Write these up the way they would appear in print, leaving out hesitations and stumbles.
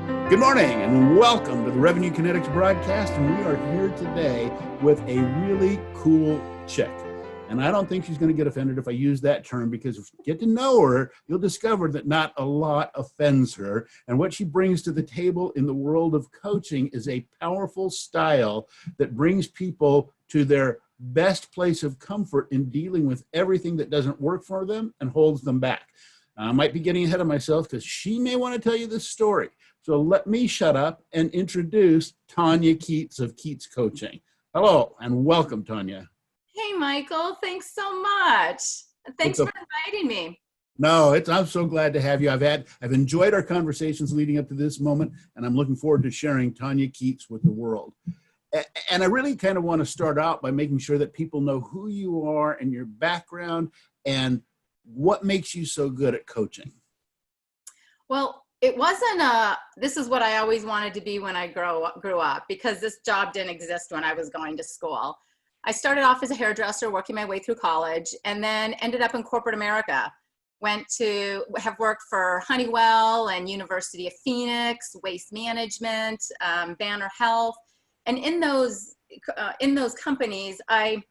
Good morning and welcome to the Revenue Kinetics broadcast. And we are here today with a really cool chick. And I don't think she's going to get offended if I use that term, because if you get to know her, you'll discover that not a lot offends her. And what she brings to the table in the world of coaching is a powerful style that brings people to their best place of comfort in dealing with everything that doesn't work for them and holds them back. I might be getting ahead of myself because she may want to tell you this story. So let me shut up and introduce Tanya Keats of Keats Coaching. Hello and welcome, Tanya. Hey, Michael. Thanks so much. Thanks for inviting me. No, I'm so glad to have you. I've enjoyed our conversations leading up to this moment, and I'm looking forward to sharing Tanya Keats with the world. And I really kind of want to start out by making sure that people know who you are and your background and what makes you so good at coaching. Well, it wasn't this is what I always wanted to be when I grew up, because this job didn't exist when I was going to school. I started off as a hairdresser, working my way through college, and then ended up in corporate America. Went to have worked for Honeywell and University of Phoenix, Waste Management, Banner Health. And in those companies, I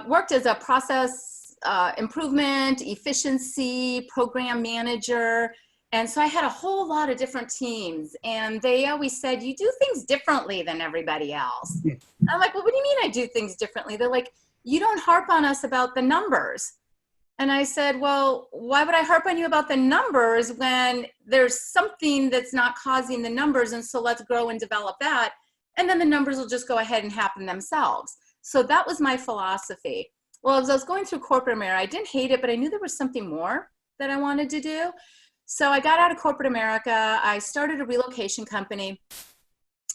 worked as a process improvement, efficiency, program manager. And so I had a whole lot of different teams, and they always said, you do things differently than everybody else. I'm like, well, what do you mean I do things differently? They're like, you don't harp on us about the numbers. And I said, well, why would I harp on you about the numbers when there's something that's not causing the numbers? And so let's grow and develop that. And then the numbers will just go ahead and happen themselves. So that was my philosophy. Well, as I was going through corporate America, I didn't hate it, but I knew there was something more that I wanted to do. So I got out of corporate America. I started a relocation company,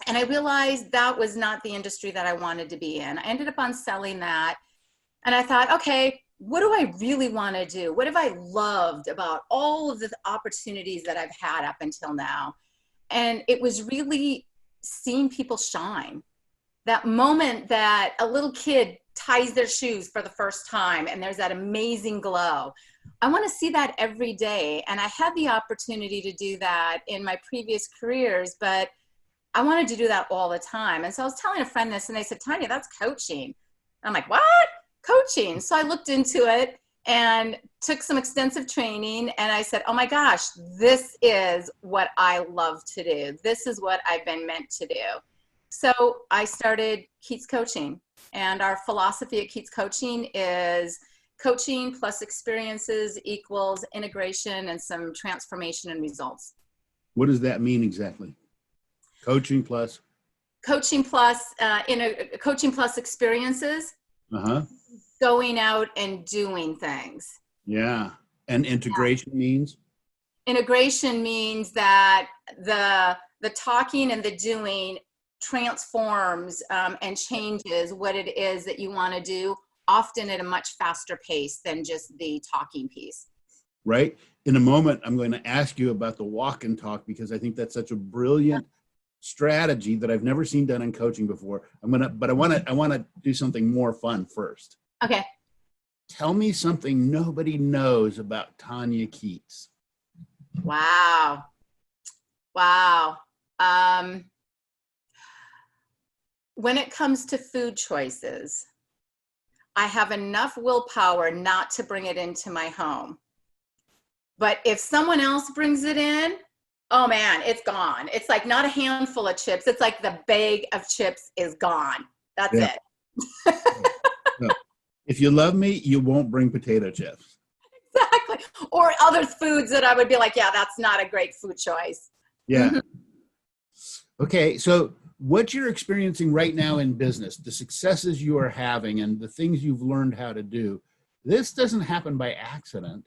and I realized that was not the industry that I wanted to be in. I ended up on selling that, and I thought, okay, what do I really want to do? What have I loved about all of the opportunities that I've had up until now? And it was really seeing people shine. That moment that a little kid ties their shoes for the first time and there's that amazing glow. I want to see that every day. And I had the opportunity to do that in my previous careers, but I wanted to do that all the time. And so I was telling a friend this, and they said, Tanya, that's coaching. I'm like, what? Coaching. So I looked into it and took some extensive training, and I said, oh my gosh, this is what I love to do. This is what I've been meant to do. So I started Keats Coaching, and our philosophy at Keats Coaching is coaching plus experiences equals integration and some transformation and results. What does that mean exactly? Coaching plus? Coaching plus experiences. Going out and doing things. Yeah. And integration means? Integration means that the talking and the doing transforms and changes what it is that you want to do, often at a much faster pace than just the talking piece. Right. In a moment, I'm going to ask you about the walk and talk, because I think that's such a brilliant strategy that I've never seen done in coaching before. But I want to do something more fun first. Okay. Tell me something nobody knows about Tanya Keats. Wow. When it comes to food choices, I have enough willpower not to bring it into my home. But if someone else brings it in, oh man, it's gone. It's like not a handful of chips. It's like the bag of chips is gone. That's it. No. If you love me, you won't bring potato chips. Exactly. Or other foods that I would be like, yeah, that's not a great food choice. Yeah. Okay. So what you're experiencing right now in business, the successes you are having and the things you've learned how to do, this doesn't happen by accident.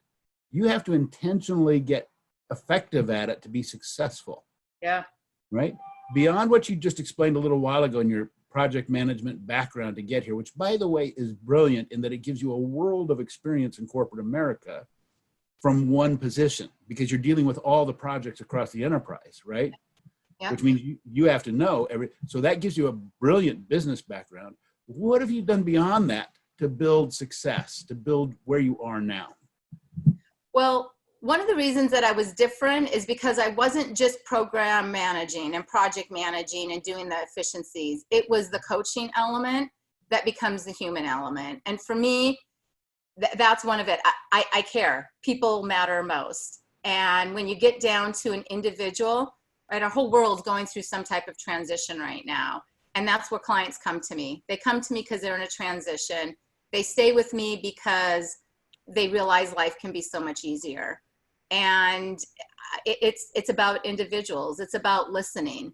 You have to intentionally get effective at it to be successful. Yeah. Right? Beyond what you just explained a little while ago in your project management background to get here, which by the way is brilliant in that it gives you a world of experience in corporate America from one position, because you're dealing with all the projects across the enterprise, right? Yeah. Which means you have to know so that gives you a brilliant business background. What have you done beyond that to build success, to build where you are now? Well, One of the reasons that I was different is because I wasn't just program managing and project managing and doing the efficiencies. It was the coaching element that becomes the human element. And for me, that's one of it. I care. People matter most. And when you get down to an individual, right, our whole world's going through some type of transition right now. And that's where clients come to me. They come to me because they're in a transition. They stay with me because they realize life can be so much easier. And it's about individuals. It's about listening.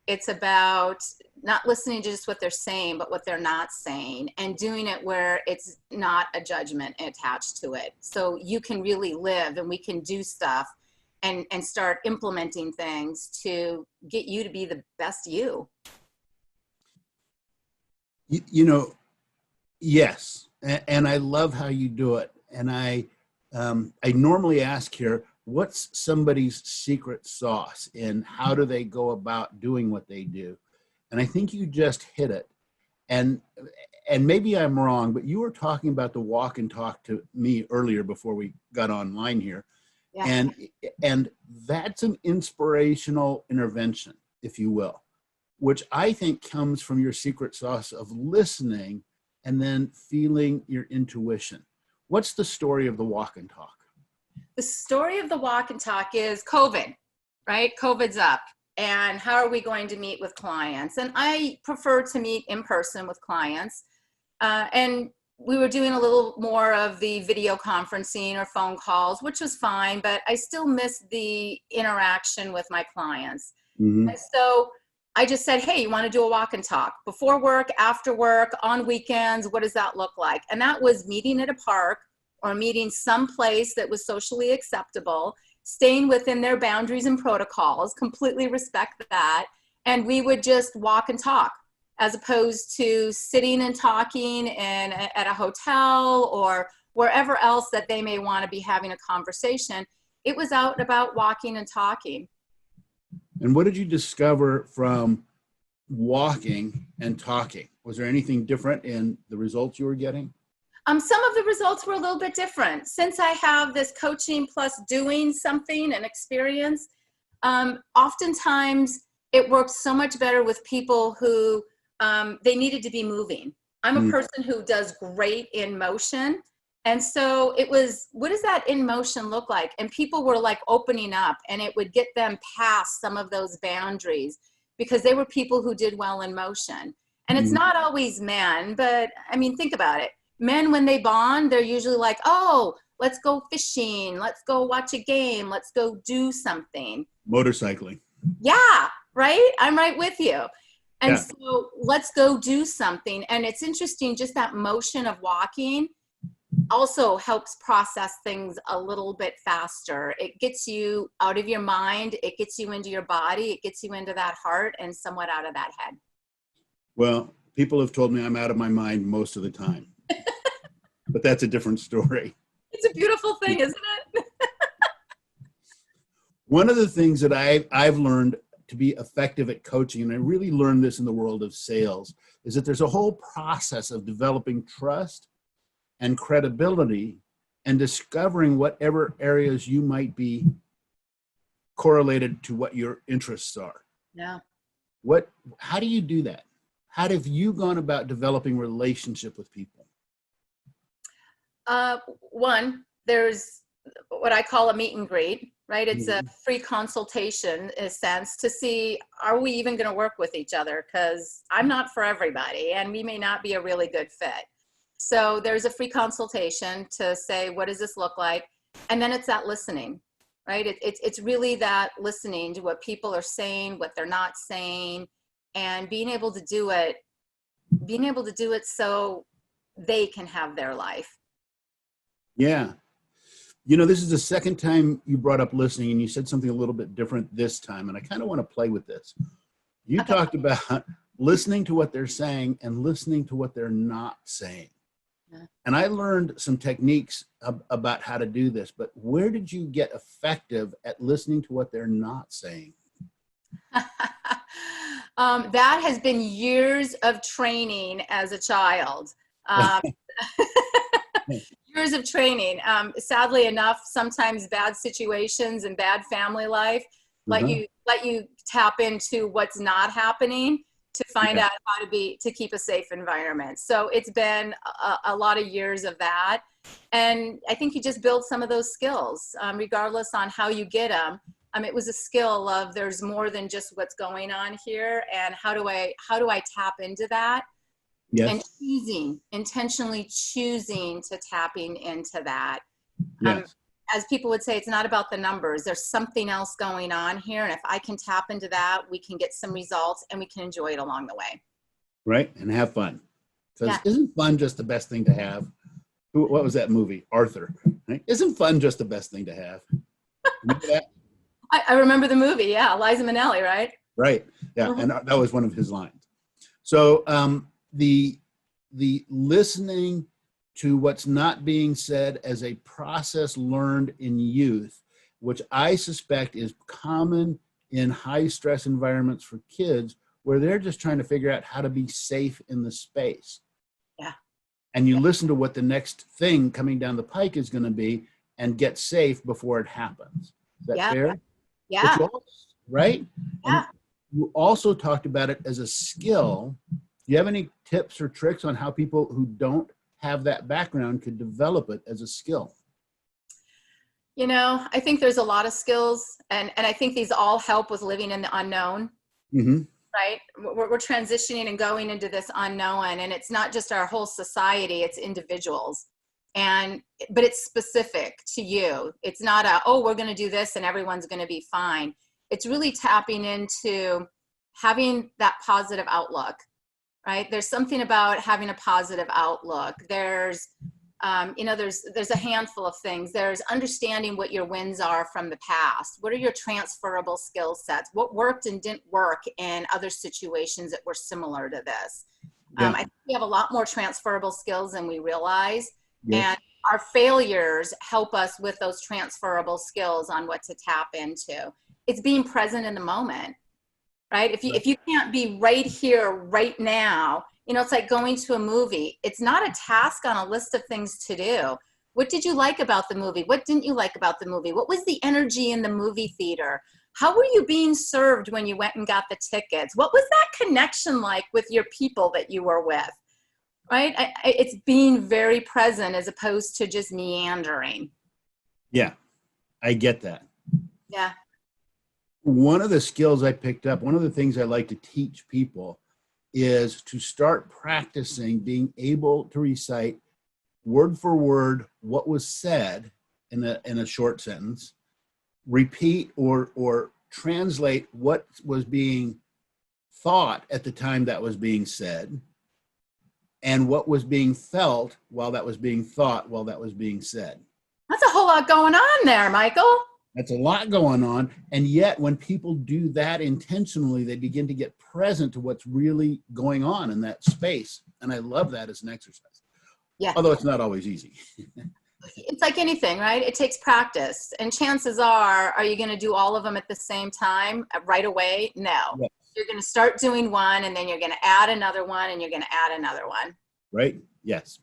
It's about not listening to just what they're saying, but what they're not saying, and doing it where it's not a judgment attached to it. So you can really live, and we can do stuff and start implementing things to get you to be the best you. You know, yes. And I love how you do it. And I normally ask here, what's somebody's secret sauce and how do they go about doing what they do? And I think you just hit it. And maybe I'm wrong, but you were talking about the walk and talk to me earlier before we got online here. Yeah. And that's an inspirational intervention, if you will, which I think comes from your secret sauce of listening and then feeling your intuition. What's the story of the walk and talk? The story of the walk and talk is COVID, right? COVID's up. And how are we going to meet with clients? And I prefer to meet in person with clients. And we were doing a little more of the video conferencing or phone calls, which was fine, but I still miss the interaction with my clients. Mm-hmm. And so I just said, hey, you want to do a walk and talk before work, after work, on weekends? What does that look like? And that was meeting at a park or meeting someplace that was socially acceptable, staying within their boundaries and protocols, completely respect that. And we would just walk and talk as opposed to sitting and talking at a hotel or wherever else that they may want to be having a conversation. It was out and about walking and talking. And what did you discover from walking and talking? Was there anything different in the results you were getting? Some of the results were a little bit different. Since I have this coaching plus doing something and experience, oftentimes it works so much better with people who they needed to be moving. I'm a person who does great in motion. And so it was, what does that in motion look like? And people were like opening up, and it would get them past some of those boundaries because they were people who did well in motion. And it's not always men, but I mean, think about it. Men, when they bond, they're usually like, oh, let's go fishing. Let's go watch a game. Let's go do something. Motorcycling. Yeah, right? I'm right with you. And so let's go do something. And it's interesting, just that motion of walking also helps process things a little bit faster. It gets you out of your mind. It gets you into your body. It gets you into that heart and somewhat out of that head. Well, people have told me I'm out of my mind most of the time. But that's a different story. It's a beautiful thing, isn't it? One of the things that I've learned to be effective at coaching, and I really learned this in the world of sales, is that there's a whole process of developing trust and credibility and discovering whatever areas you might be correlated to what your interests are. Yeah. How do you do that? How have you gone about developing relationship with people? One, there's what I call a meet and greet, right? It's a free consultation in a sense to see, are we even going to work with each other? Because I'm not for everybody and we may not be a really good fit. So there's a free consultation to say, what does this look like? And then it's that listening, right? It's really that listening to what people are saying, what they're not saying, and being able to do it so they can have their life. Yeah. You know, this is the second time you brought up listening, and you said something a little bit different this time, and I kind of want to play with this. You talked about listening to what they're saying and listening to what they're not saying. Yeah. And I learned some techniques about how to do this, but where did you get effective at listening to what they're not saying? That has been years of training as a child. Years of training. Sadly enough, sometimes bad situations and bad family life Uh-huh. let you tap into what's not happening to find Yeah. out how to keep a safe environment. So it's been a lot of years of that. And I think you just build some of those skills, regardless on how you get them. It was a skill of there's more than just what's going on here, and how do I tap into that, and Yes. intentionally choosing to tapping into that. Um, Yes. as people would say, it's not about the numbers. There's something else going on here. And if I can tap into that, we can get some results and we can enjoy it along the way. Right. And have fun. Because Yeah. isn't fun just the best thing to have? What was that movie? Arthur. Right? Isn't fun just the best thing to have? Remember that? I remember the movie. Yeah. Liza Minnelli, right? Right. Yeah. Mhm. And that was one of his lines. So the listening to what's not being said as a process learned in youth, which I suspect is common in high stress environments for kids, where they're just trying to figure out how to be safe in the space. Yeah. And you Yeah. listen to what the next thing coming down the pike is going to be and get safe before it happens. Is that Yeah. fair? But Yeah. you also, right? And Yeah. you also talked about it as a skill. Do you have any tips or tricks on how people who don't have that background could develop it as a skill? I think there's a lot of skills, and I think these all help with living in the unknown. Mm-hmm. Right? We're transitioning and going into this unknown, and it's not just our whole society, it's individuals. But it's specific to you. It's not we're going to do this and everyone's going to be fine. It's really tapping into having that positive outlook, right? There's something about having a positive outlook. There's there's a handful of things. There's understanding what your wins are from the past. What are your transferable skill sets? What worked and didn't work in other situations that were similar to this? Yeah. I think we have a lot more transferable skills than we realize. Yes. And our failures help us with those transferable skills on what to tap into. It's being present in the moment, right? If you can't be right here, right now, it's like going to a movie. It's not a task on a list of things to do. What did you like about the movie? What didn't you like about the movie? What was the energy in the movie theater? How were you being served when you went and got the tickets? What was that connection like with your people that you were with? Right? It's being very present as opposed to just meandering. Yeah, I get that. Yeah. One of the skills I picked up, one of the things I like to teach people is to start practicing being able to recite word for word what was said in a short sentence, repeat or translate what was being thought at the time that was being said, and what was being felt while that was being thought while that was being said. That's a whole lot going on there, Michael. That's a lot going on. And yet when people do that intentionally, they begin to get present to what's really going on in that space. And I love that as an exercise. Yeah. Although it's not always easy. It's like anything, right? It takes practice. And chances are you going to do all of them at the same time right away? No. Yes. You're going to start doing one, and then you're going to add another one, and you're going to add another one. Right? Yes.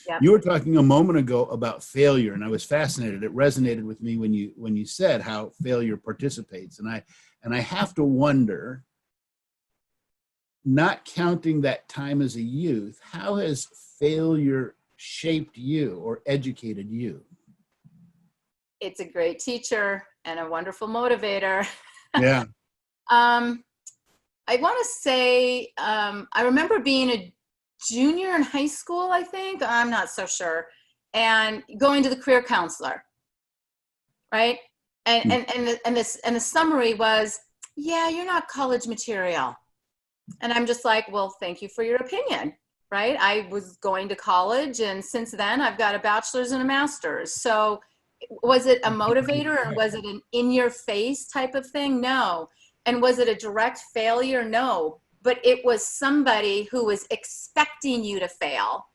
Yep. You were talking a moment ago about failure, and I was fascinated. It resonated with me when you said how failure participates. And I have to wonder, not counting that time as a youth, how has failure shaped you or educated you? It's a great teacher and a wonderful motivator. Yeah. I want to say, I remember being a junior in high school, I think. I'm not so sure. And going to the career counselor, right? And the summary was, yeah, you're not college material. And I'm just like, well, thank you for your opinion, right? I was going to college, and since then I've got a bachelor's and a master's. So was it a motivator, or was it an in-your-face type of thing? No. And was it a direct failure? No. But it was somebody who was expecting you to fail,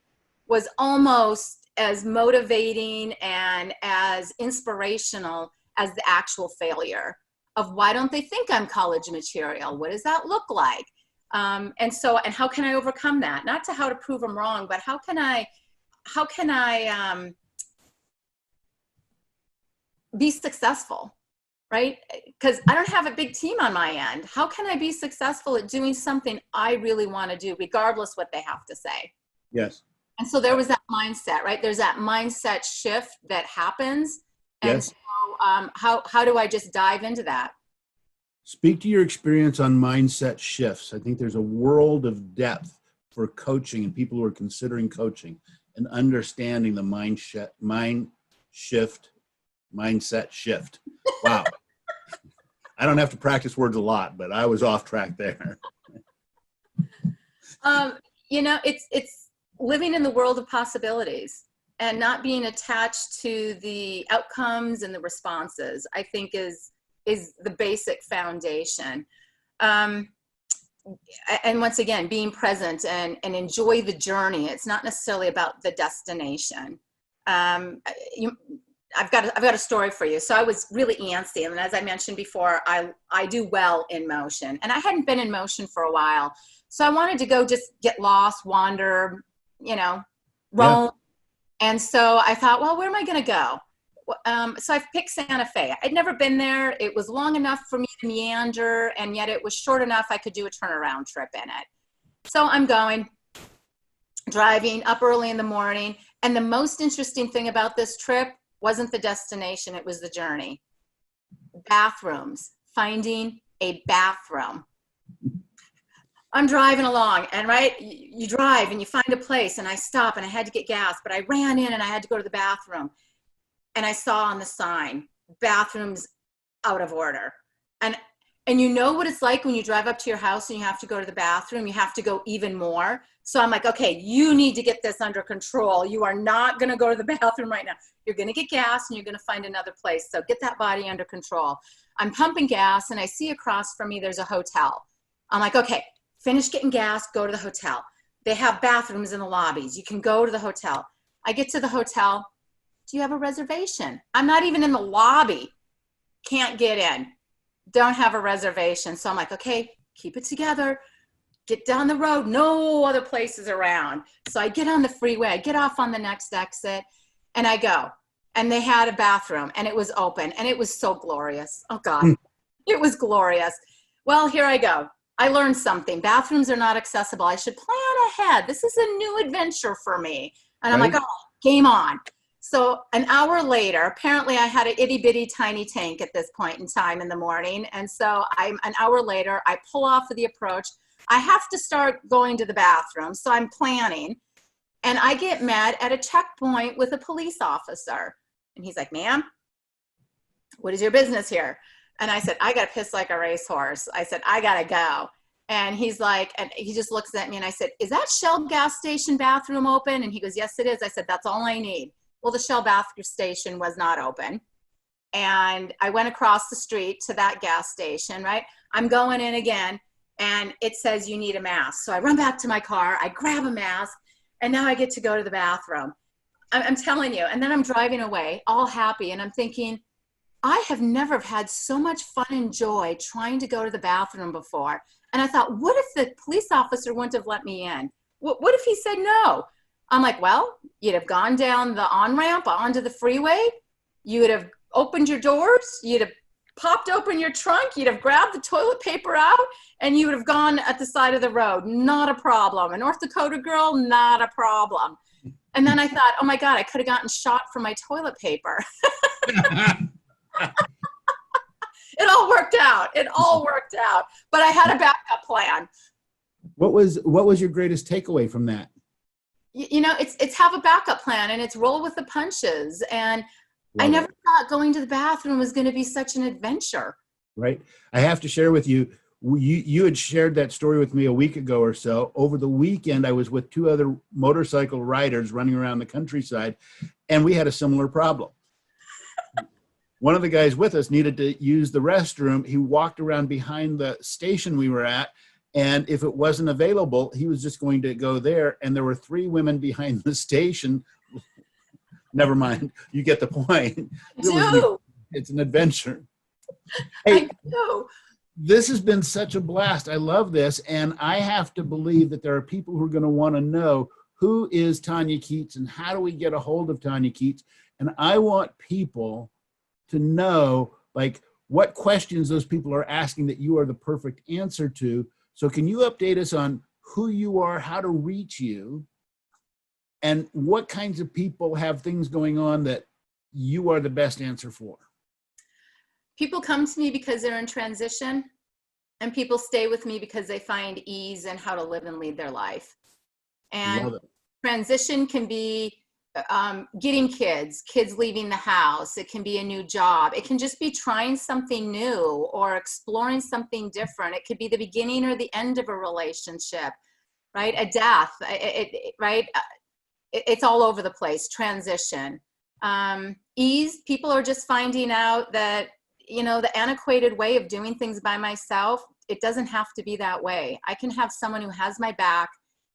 was almost as motivating and as inspirational as the actual failure of, why don't they think I'm college material? What does that look like? And how can I overcome that? Not to how to prove them wrong, but how can I can I be successful, right? Because I don't have a big team on my end. How can I be successful at doing something I really want to do, regardless what they have to say? Yes. And so there was that mindset, right? There's that mindset shift that happens. And Yes. so how do I just dive into that? Speak to your experience on mindset shifts. I think there's a world of depth for coaching and people who are considering coaching and understanding the mindset shift. Wow. I don't have to practice words a lot, but I was off track there. It's living in the world of possibilities and not being attached to the outcomes and the responses, I think is the basic foundation. And once again, being present and enjoy the journey. It's not necessarily about the destination. I've got a story for you. So I was really antsy. And as I mentioned before, I do well in motion, and I hadn't been in motion for a while. So I wanted to go just get lost, wander, roam. Yeah. And so I thought, well, where am I going to go? So I picked Santa Fe. I'd never been there. It was long enough for me to meander, and yet it was short enough I could do a turnaround trip in it. So I'm driving up early in the morning. And the most interesting thing about this trip wasn't the destination, it was the journey. Bathrooms, finding a bathroom. I'm driving along, and right, you drive and you find a place, and I stop and I had to get gas, but I ran in and I had to go to the bathroom. And I saw on the sign, bathrooms out of order. And you know what it's like when you drive up to your house and you have to go to the bathroom, you have to go even more. So I'm like, okay, you need to get this under control. You are not going to go to the bathroom right now. You're going to get gas and you're going to find another place. So get that body under control. I'm pumping gas and I see across from me, there's a hotel. I'm like, okay, finish getting gas, go to the hotel. They have bathrooms in the lobbies. You can go to the hotel. I get to the hotel. Do you have a reservation? I'm not even in the lobby. Can't get in. Don't have a reservation. So I'm like, okay, keep it together. Get down the road. No other places around. So I get on the freeway. I get off on the next exit and I go. And they had a bathroom and it was open and it was so glorious. Oh God, It was glorious. Well, here I go. I learned something. Bathrooms are not accessible. I should plan ahead. This is a new adventure for me. And I'm like, oh, game on. So an hour later, apparently I had an itty bitty tiny tank at this point in time in the morning. And so an hour later, I pull off of the approach. I have to start going to the bathroom. So I'm planning and I get met at a checkpoint with a police officer. And he's like, ma'am, what is your business here? And I said, I got to piss like a racehorse. I said, I got to go. And he's like, and he just looks at me and I said, is that Shell gas station bathroom open? And he goes, yes, it is. I said, that's all I need. Well, the Shell bathroom station was not open. And I went across the street to that gas station, right? I'm going in again and it says you need a mask. So I run back to my car, I grab a mask, and now I get to go to the bathroom. I'm telling you. And then I'm driving away all happy. And I'm thinking, I have never had so much fun and joy trying to go to the bathroom before. And I thought, what if the police officer wouldn't have let me in? What if he said no? I'm like, well, you'd have gone down the on-ramp onto the freeway. You would have opened your doors. You'd have popped open your trunk. You'd have grabbed the toilet paper out and you would have gone at the side of the road. Not a problem. A North Dakota girl, not a problem. And then I thought, oh my God, I could have gotten shot for my toilet paper. It all worked out. It all worked out. But I had a backup plan. What was your greatest takeaway from that? It's have a backup plan and it's roll with the punches. And I never thought going to the bathroom was going to be such an adventure. Right. I have to share with you, you had shared that story with me a week ago or so. Over the weekend, I was with two other motorcycle riders running around the countryside, and we had a similar problem. One of the guys with us needed to use the restroom. He walked around behind the station we were at, and if it wasn't available, he was just going to go there. And there were three women behind the station. Never mind. You get the point. It's an adventure. Hey, I do. This has been such a blast. I love this. And I have to believe that there are people who are going to want to know who is Tanya Keats and how do we get a hold of Tanya Keats? And I want people to know, like, what questions those people are asking that you are the perfect answer to. So can you update us on who you are, how to reach you, and what kinds of people have things going on that you are the best answer for? People come to me because they're in transition, and people stay with me because they find ease in how to live and lead their life. And Love it. transition can be getting kids leaving the house. It can be a new job. It can just be trying something new or exploring something different. It could be the beginning or the end of a relationship, right? A death, right? It's all over the place. Transition. Ease, people are just finding out that, you know, the antiquated way of doing things by myself, it doesn't have to be that way. I can have someone who has my back,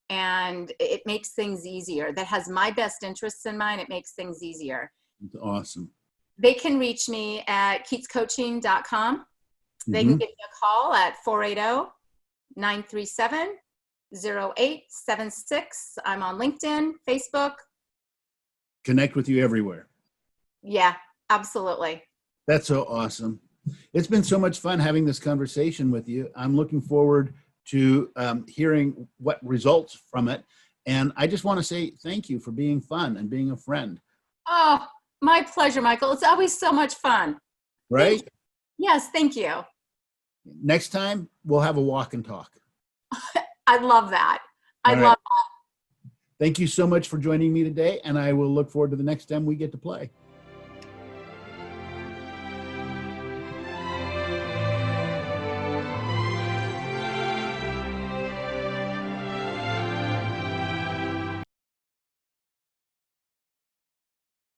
and it makes things easier. That has my best interests in mind. It makes things easier. It's awesome. They can reach me at keatscoaching.com. They can give me a call at 480-937-0876. I'm on LinkedIn, Facebook. Connect with you everywhere. Yeah, absolutely. That's so awesome. It's been so much fun having this conversation with you. I'm looking forward to hearing what results from it. And I just want to say thank you for being fun and being a friend. Oh, my pleasure, Michael. It's always so much fun. Right? Yes, thank you. Next time, we'll have a walk and talk. I love that. I All right. love that. Thank you so much for joining me today, and I will look forward to the next time we get to play.